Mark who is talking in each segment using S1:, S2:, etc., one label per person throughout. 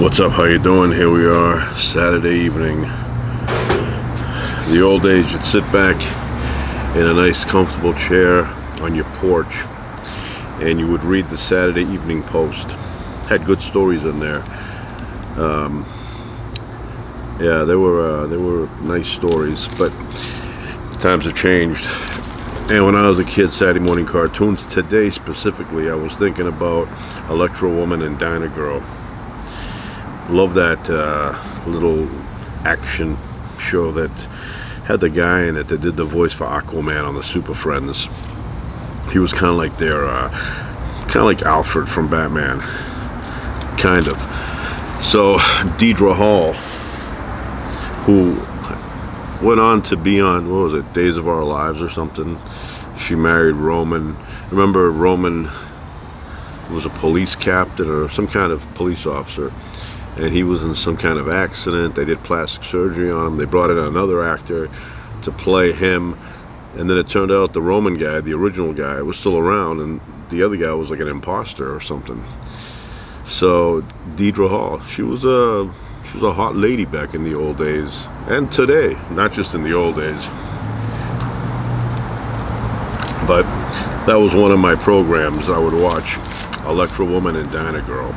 S1: What's up? How you doing? Here we are, Saturday evening. The old days, you'd sit back in a nice comfortable chair on your porch and you would read the Saturday Evening Post. Had good stories in there. Yeah, they were nice stories, but times have changed. And when I was a kid, Saturday morning cartoons. Today specifically, I was thinking about Electro Woman and Dyna Girl. Love that little action show that had the guy in it that did the voice for Aquaman on the Super Friends. He was kind of like Alfred from Batman, kind of. So Deidre Hall, who went on to be on, what was it, Days of Our Lives or something. She married Roman. Remember, Roman was a police captain or some kind of police officer, and he was in some kind of accident. They did plastic surgery on him. They brought in another actor to play him, and then it turned out the Roman guy, the original guy, was still around, and the other guy was like an imposter or something. So Deidre Hall, she was a hot lady back in the old days, and today, not just in the old days. But that was one of my programs I would watch, Electro Woman and Dyna Girl.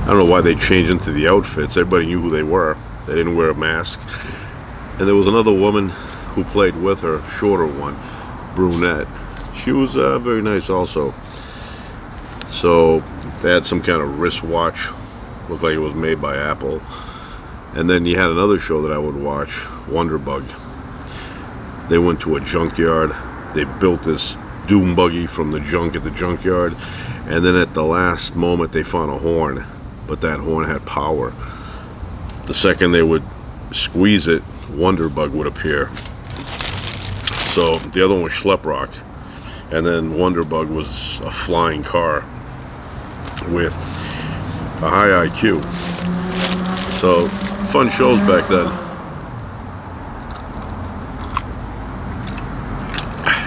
S1: I don't know why they changed into the outfits. Everybody knew who they were. They didn't wear a mask. And there was another woman who played with her, shorter one, brunette. She was very nice also. So they had some kind of wristwatch, looked like it was made by Apple. And then you had another show that I would watch, Wonderbug. They went to a junkyard. They built this doom buggy from the junk at the junkyard, and then at the last moment they found a horn, but that horn had power. The second they would squeeze it, Wonderbug would appear. So the other one was Schleprock, and then Wonderbug was a flying car with a high IQ. So fun shows back then.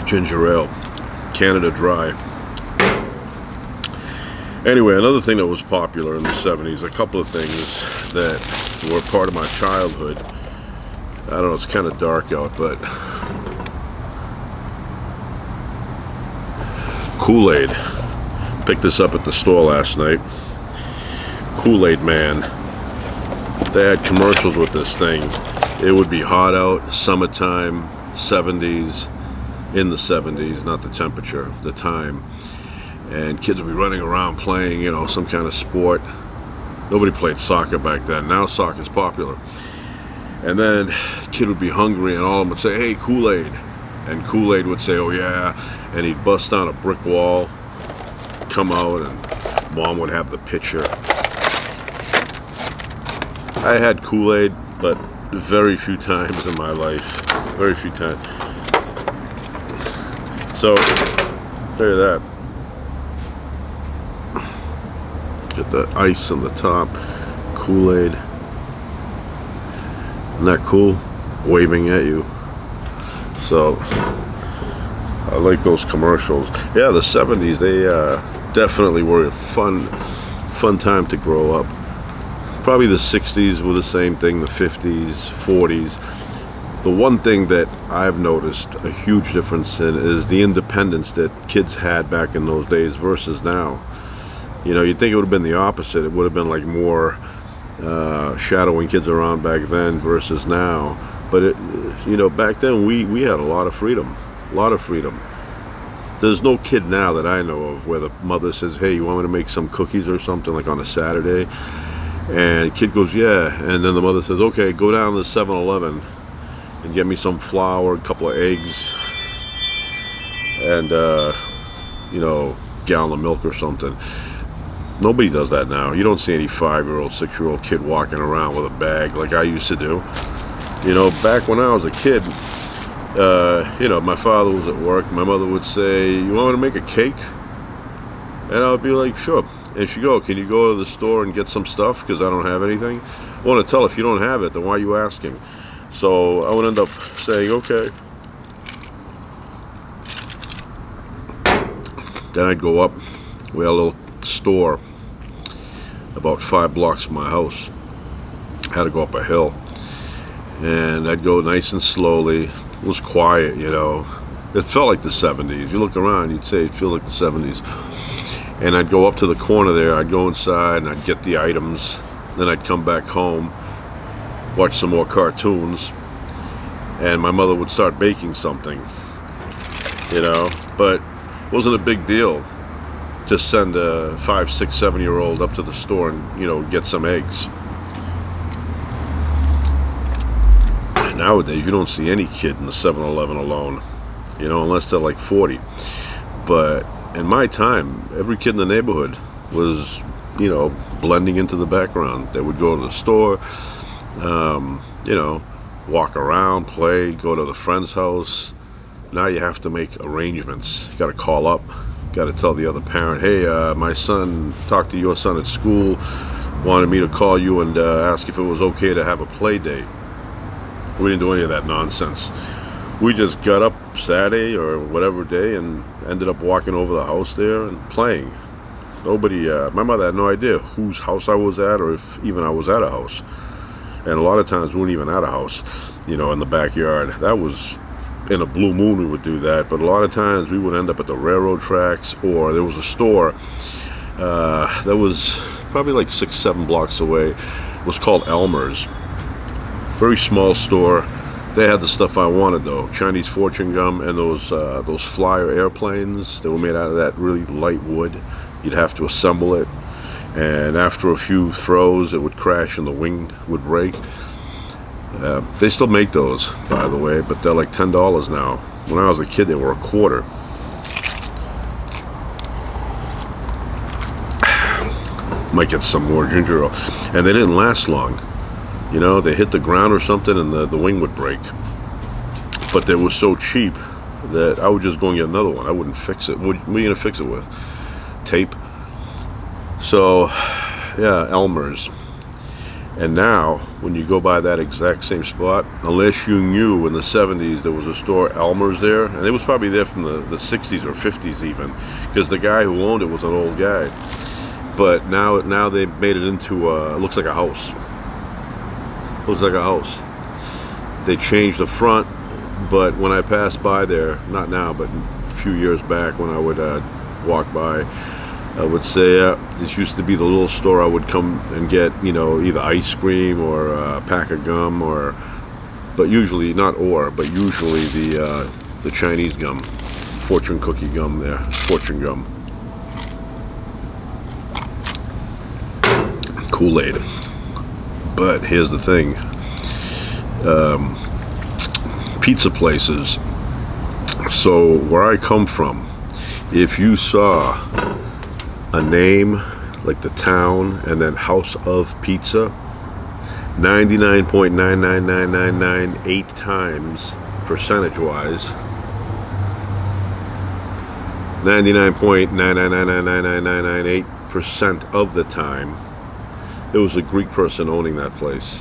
S1: Ginger ale, Canada Dry. Anyway, another thing that was popular in the 70s, a couple of things that were part of my childhood. I don't know, it's kind of dark out, but Kool-Aid. Picked this up at the store last night. Kool-Aid Man. They had commercials with this thing. It would be hot out, summertime, 70s. In the 70s, not the temperature, the time, and kids would be running around playing, you know, some kind of sport. Nobody played soccer back then. Now soccer's popular. And then kid would be hungry, and all of them would say, "Hey, Kool-Aid," and Kool-Aid would say, "Oh yeah," and he'd bust down a brick wall, come out, and mom would have the pitcher. I had Kool-Aid, but very few times in my life, very few times. So, there you that. Get the ice on the top, Kool-Aid. Isn't that cool? Waving at you. So, I like those commercials. Yeah, the 70s, they definitely were a fun time to grow up. Probably the 60s were the same thing, the 50s, 40s. The one thing that I've noticed a huge difference in is the independence that kids had back in those days versus now. You know, you'd think it would have been the opposite. It would have been like more shadowing kids around back then versus now. But you know, back then we had a lot of freedom, There's no kid now that I know of where the mother says, "Hey, you want me to make some cookies or something," like on a Saturday, and kid goes, "Yeah," and then the mother says, "Okay, go down to 7-Eleven and get me some flour, a couple of eggs, and you know, gallon of milk or something." Nobody does that now. You don't see any 5-year-old, 6-year-old kid walking around with a bag like I used to do. You know, back when I was a kid, you know, my father was at work. My mother would say, "You want me to make a cake?" And I would be like, "Sure." And she'd go, "Can you go to the store and get some stuff because I don't have anything?" I want to tell her, if you don't have it, then why are you asking? So I would end up saying, "Okay." Then I'd go up. We had a little store about 5 blocks from my house. I had to go up a hill, and I'd go nice and slowly. It was quiet, you know. It felt like the 70s. You look around, you'd say it feels like the 70s. And I'd go up to the corner there, I'd go inside and I'd get the items, then I'd come back home, watch some more cartoons, and my mother would start baking something, you know. But it wasn't a big deal to send a 5, 6, 7-year-old up to the store and, you know, get some eggs. Nowadays you don't see any kid in the 7-Eleven alone, you know, unless they're like 40. But in my time, every kid in the neighborhood was, you know, blending into the background. They would go to the store, you know, walk around, play, go to the friend's house. Now you have to make arrangements. You got to call up, got to tell the other parent, hey, my son talked to your son at school, wanted me to call you and ask if it was okay to have a play date. We didn't do any of that nonsense. We just got up Saturday or whatever day and ended up walking over the house there and playing. Nobody, my mother had no idea whose house I was at, or if even I was at a house. And a lot of times we weren't even at a house, you know, in the backyard. That was in a blue moon we would do that, but a lot of times we would end up at the railroad tracks, or there was a store that was probably like 6, 7 blocks away. It was called Elmer's. Very small store. They had the stuff I wanted though, Chinese fortune gum and those flyer airplanes. They were made out of that really light wood. You'd have to assemble it, and after a few throws it would crash and the wing would break. They still make those, by the way, but they're like $10 now. When I was a kid they were $1/4. Might get some more ginger ale. And they didn't last long. You know, they hit the ground or something and the wing would break. But they were so cheap that I would just go and get another one. I wouldn't fix it. What are you going to fix it with? Tape? So, yeah, Elmer's. And now, when you go by that exact same spot, unless you knew in the 70s there was a store, Elmer's, there, and it was probably there from the 60s or 50s even, because the guy who owned it was an old guy. But now they've made it into, it looks like a house. Looks like a house. They changed the front, but when I passed by there, not now, but a few years back when I would walk by, I would say, this used to be the little store I would come and get, you know, either ice cream or a pack of gum, but usually, but usually the Chinese gum, fortune cookie gum there, fortune gum. Kool-Aid. But here's the thing, pizza places. So where I come from, if you saw a name like the town and then House of Pizza, 99.99998 times, percentage wise, 99.9999998% of the time, it was a Greek person owning that place.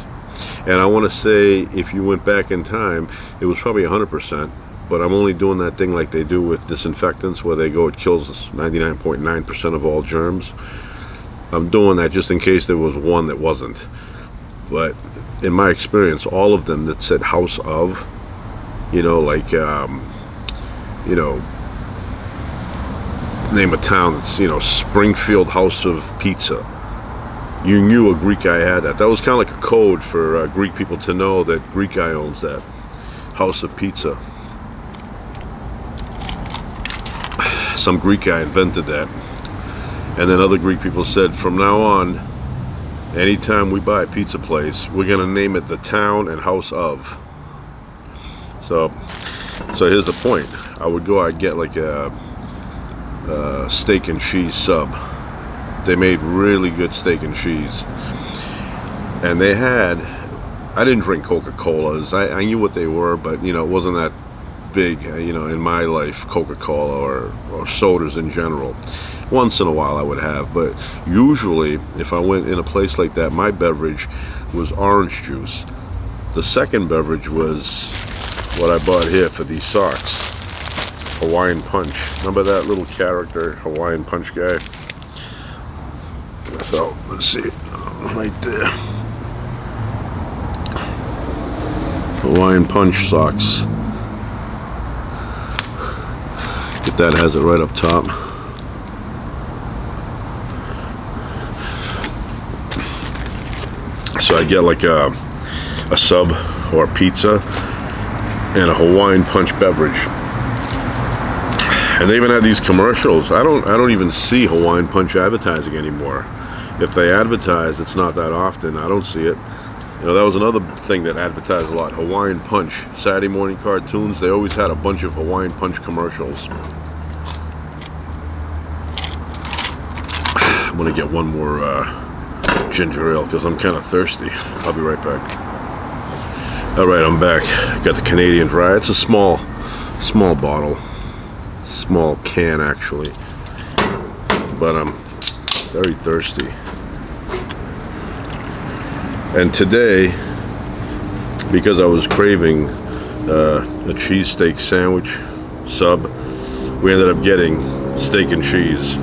S1: And I want to say, if you went back in time, it was probably 100%, but I'm only doing that thing like they do with disinfectants, where they go, it kills 99.9% of all germs. I'm doing that just in case there was one that wasn't. But in my experience, all of them that said House of, you know, like, you know, name a town that's, you know, Springfield House of Pizza. You knew a Greek guy had that. That was kind of like a code for Greek people to know that Greek guy owns that House of Pizza. Some Greek guy invented that. And then other Greek people said, from now on, anytime we buy a pizza place, we're going to name it the town and House of. So here's the point. I would go, I'd get like a steak and cheese sub. They made really good steak and cheese, and they had, I didn't drink Coca-Colas. I knew what they were, but you know, it wasn't that big, you know, in my life, Coca-Cola or sodas in general. Once in a while I would have, but usually if I went in a place like that, my beverage was orange juice. The second beverage was what I bought here for these socks, Hawaiian Punch. Remember that little character, Hawaiian Punch guy? So let's see, right there. Hawaiian Punch socks. Get that, has it right up top. So I get like a sub or a pizza and a Hawaiian Punch beverage. And they even have these commercials. I don't even see Hawaiian Punch advertising anymore. If they advertise, it's not that often. I don't see it. You know, that was another thing that advertised a lot. Hawaiian Punch. Saturday morning cartoons, they always had a bunch of Hawaiian Punch commercials. I'm gonna get one more ginger ale because I'm kind of thirsty. I'll be right back. All right, I'm back. Got the Canadian Dry. It's a small bottle. Small can actually, but I'm very thirsty. And today, because I was craving a cheesesteak sandwich sub, we ended up getting steak and cheese.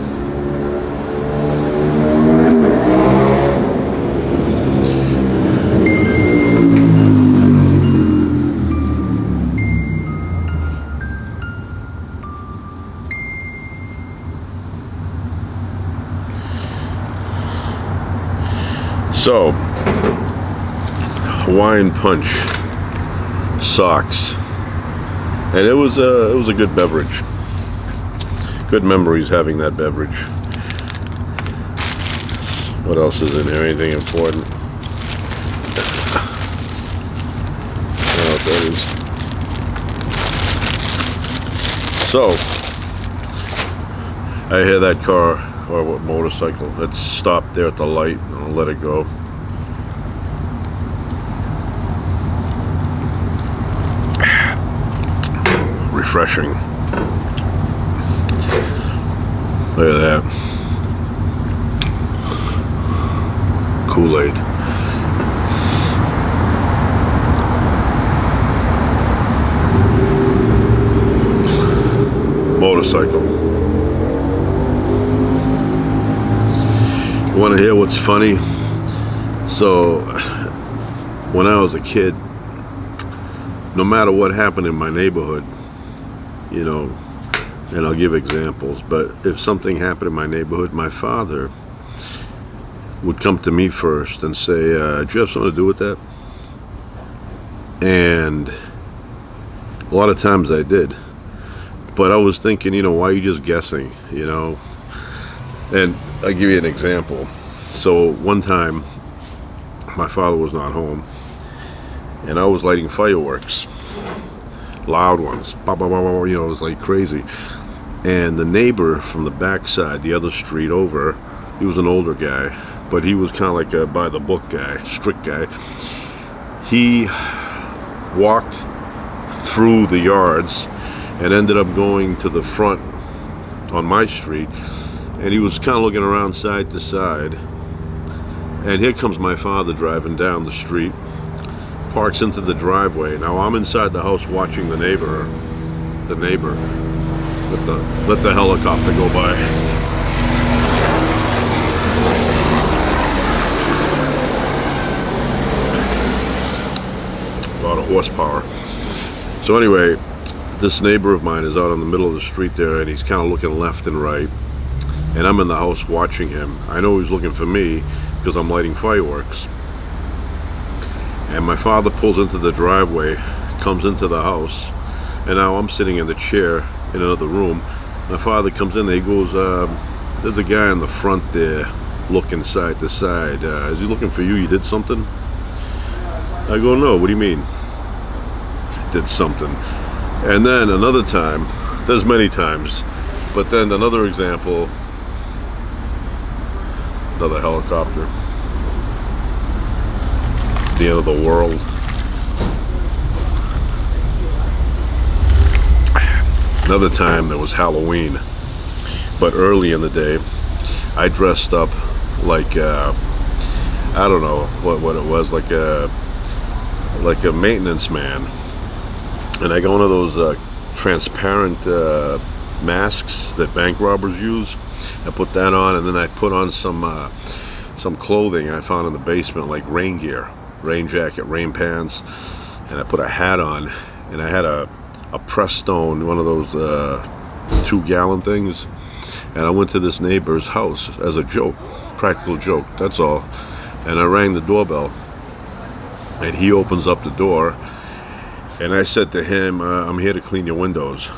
S1: So, Hawaiian Punch socks, and it was a good beverage. Good memories having that beverage. What else is in there? Anything important? Oh, that is. So, I hear that car or what motorcycle. Let's stop there at the light and I'll let it go. Refreshing. Look at that. Kool-Aid. Motorcycle. You want to hear what's funny? So, when I was a kid, no matter what happened in my neighborhood, you know, and I'll give examples, but if something happened in my neighborhood, my father would come to me first and say, do you have something to do with that? And a lot of times I did. But I was thinking, you know, why are you just guessing, you know? And I'll give you an example. So one time, my father was not home, and I was lighting fireworks. Loud ones, bah, bah, bah, bah, you know, it was like crazy. And the neighbor from the backside, the other street over, he was an older guy, but he was kind of like a by the book guy, strict guy. He walked through the yards and ended up going to the front on my street, and he was kind of looking around side to side. And here comes my father driving down the street, parks into the driveway. Now I'm inside the house watching the neighbor let the helicopter go by. A lot of horsepower. So anyway, this neighbor of mine is out in the middle of the street there, and he's kind of looking left and right, and I'm in the house watching him. I know he's looking for me because I'm lighting fireworks. And my father pulls into the driveway, comes into the house, and now I'm sitting in the chair in another room. My father comes in there, he goes, there's a guy in the front there looking side to side. Is he looking for you? You did something? I go, no, what do you mean? Did something. And then another time, there's many times, but then another example, another helicopter. The end of the world. Another time there was Halloween, but early in the day I dressed up like I don't know what it was, like a maintenance man, and I got one of those transparent masks that bank robbers use, I put that on, and then I put on some clothing I found in the basement, like rain gear, rain jacket, rain pants, and I put a hat on, and I had a press stone, one of those 2-gallon things, and I went to this neighbor's house as a joke, practical joke, that's all. And I rang the doorbell, and he opens up the door, and I said to him, I'm here to clean your windows.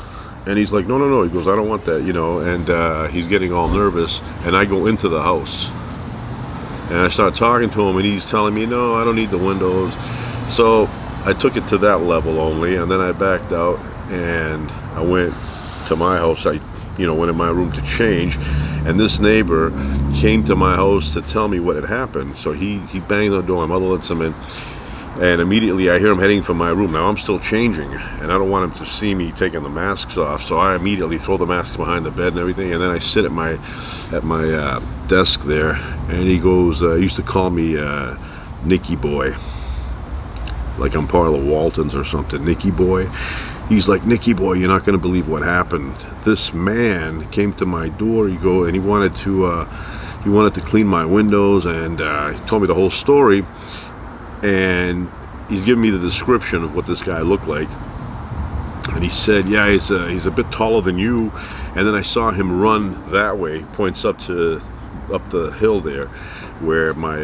S1: And he's like, no, he goes, I don't want that, and he's getting all nervous, and I go into the house, and I start talking to him, and he's telling me, no, I don't need the windows. So I took it to that level only, and then I backed out, and I went to my house. I went in my room to change, and this neighbor came to my house to tell me what had happened. So he banged on the door, my mother lets him in, and immediately I hear him heading for my room. Now I'm still changing, and I don't want him to see me taking the masks off, so I immediately throw the masks behind the bed and everything, and then I sit at my desk there, and he goes, he used to call me Nicky Boy, like I'm part of the Waltons or something. Nicky Boy. He's like, Nicky Boy, you're not going to believe what happened. This man came to my door, and he wanted to clean my windows, and he told me the whole story, and he's giving me the description of what this guy looked like. And he said, yeah, he's a bit taller than you. And then I saw him run that way, points up the hill there, where my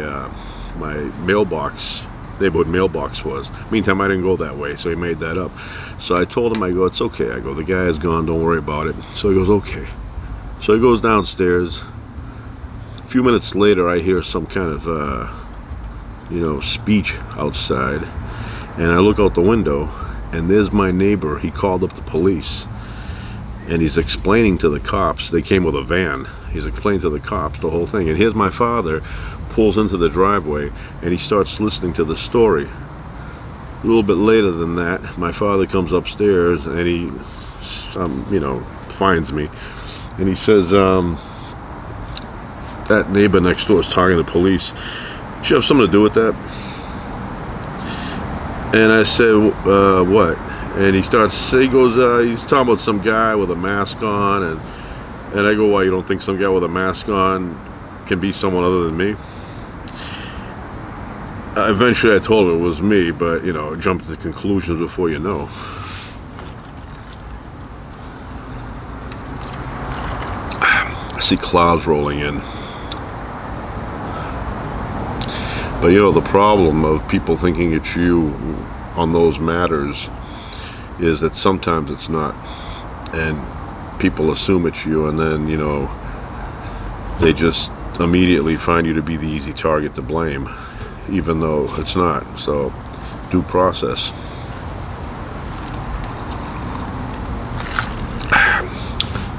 S1: neighborhood mailbox was. Meantime, I didn't go that way, so he made that up. So I told him, I go, it's okay. I go, the guy is gone, don't worry about it. So he goes, okay. So he goes downstairs. A few minutes later, I hear some kind of speech outside, and I look out the window, and there's my neighbor. He called up the police, and he's explaining to the cops. They came with a van. He's explaining to the cops the whole thing, and here's my father pulls into the driveway, and he starts listening to the story. A little bit later than that, my father comes upstairs, and he finds me, and he says, that neighbor next door is talking to the police. Did you have something to do with that? And I said, what? And he goes, he's talking about some guy with a mask on, and I go, why, you don't think some guy with a mask on can be someone other than me? Eventually I told him it was me, but, jumped to conclusions before you know. I see clouds rolling in. But the problem of people thinking it's you on those matters is that sometimes it's not, and people assume it's you, and then they just immediately find you to be the easy target to blame, even though it's not. So due process.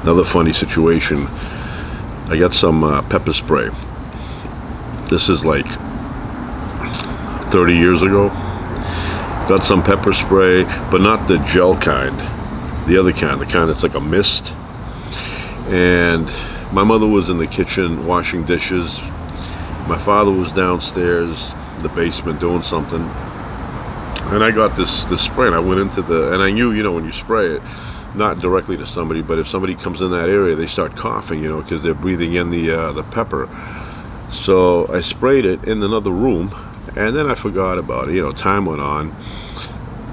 S1: Another funny situation, I got some pepper spray. This is like 30 years ago. Got some pepper spray, but not the gel kind, the other kind, the kind that's like a mist. And my mother was in the kitchen washing dishes. My father was downstairs in the basement doing something, and I got this spray, and I went into and I knew, when you spray it, not directly to somebody, but if somebody comes in that area, they start coughing, because they're breathing in the pepper. So I sprayed it in another room, and then I forgot about it. Time went on.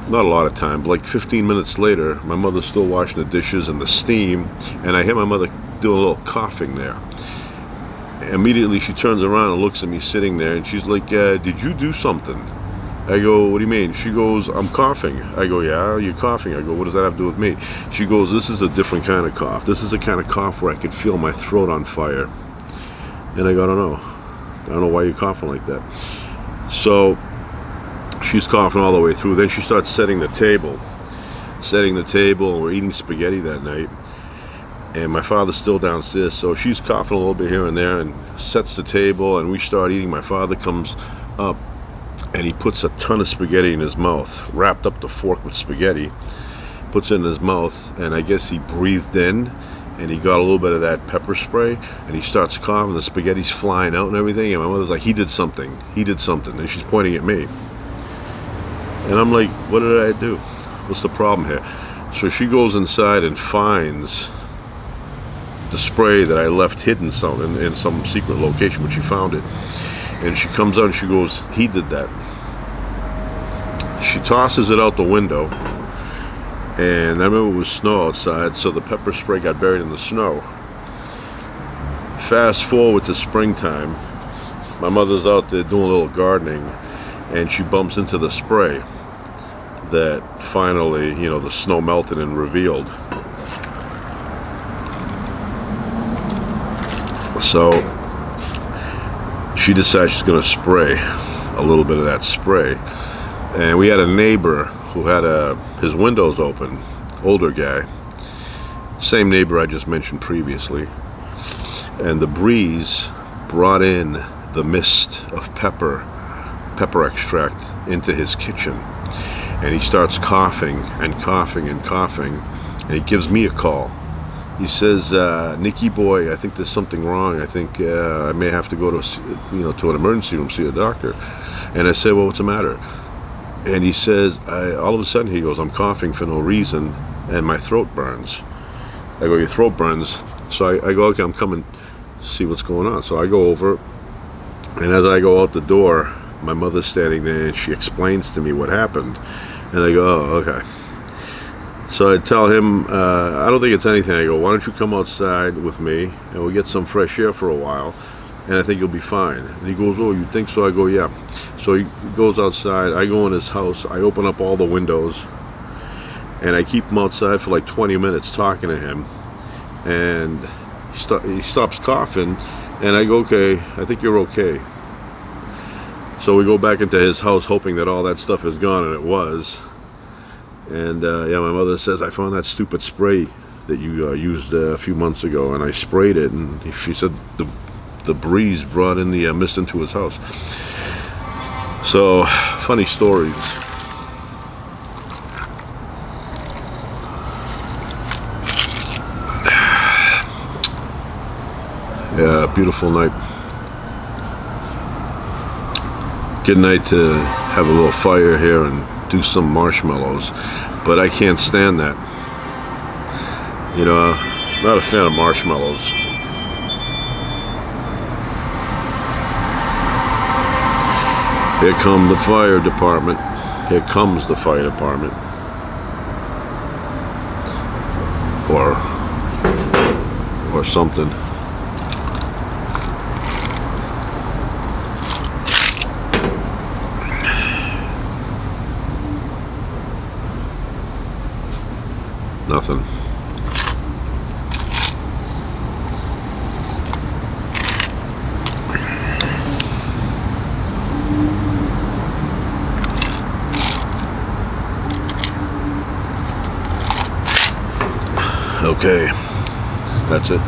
S1: Not a lot of time, but like 15 minutes later, my mother's still washing the dishes and the steam, and I hear my mother doing a little coughing there. Immediately she turns around and looks at me sitting there, and she's like, did you do something? I go, what do you mean? She goes, I'm coughing. I go, yeah, you're coughing. I go, what does that have to do with me? She goes, this is a different kind of cough. This is a kind of cough where I could feel my throat on fire. And I go, I don't know why you're coughing like that. So she's coughing all the way through. Then she starts setting the table, and we're eating spaghetti that night. And my father's still downstairs, so she's coughing a little bit here and there, and sets the table, and we start eating. My father comes up, and he puts a ton of spaghetti in his mouth, wrapped up the fork with spaghetti, puts it in his mouth, and I guess he breathed in, and he got a little bit of that pepper spray, and he starts coughing, the spaghetti's flying out and everything, and my mother's like, he did something, and she's pointing at me. And I'm like, what did I do? What's the problem here? So she goes inside and finds the spray that I left hidden in some secret location, but she found it. And she comes out and she goes, he did that. She tosses it out the window, and I remember it was snow outside, so the pepper spray got buried in the snow. Fast forward to springtime, my mother's out there doing a little gardening, and she bumps into the spray that finally, you know, the snow melted and revealed. So she decides she's going to spray a little bit of that spray. And we had a neighbor who had his windows open, older guy, same neighbor I just mentioned previously, and the breeze brought in the mist of pepper extract into his kitchen, and he starts coughing and coughing and coughing, and he gives me a call. He says, Nicky boy, I think there's something wrong. I think I may have to go to an emergency room, see a doctor. And I said, well, what's the matter? And he says, all of a sudden he goes, I'm coughing for no reason and my throat burns. I go, your throat burns? So I go, okay, I'm coming to see what's going on. So I go over, and as I go out the door, my mother's standing there and she explains to me what happened. And I go, oh, okay. So I tell him, I don't think it's anything. I go, why don't you come outside with me and we'll get some fresh air for a while, and I think you'll be fine. And he goes, oh, you think so? I go, yeah. So he goes outside. I go in his house. I open up all the windows, and I keep him outside for like 20 minutes talking to him. And he stops coughing, and I go, okay, I think you're okay. So we go back into his house hoping that all that stuff is gone, and it was. And yeah, my mother says, I found that stupid spray that you used a few months ago, and I sprayed it, and she said the breeze brought in the mist into his house. So, funny stories. Yeah, beautiful night. Good night to have a little fire here and do some marshmallows, but I can't stand that. You know, I'm not a fan of marshmallows. Here come the fire department. Here comes the fire department. Or something. Nothing. Okay, that's it.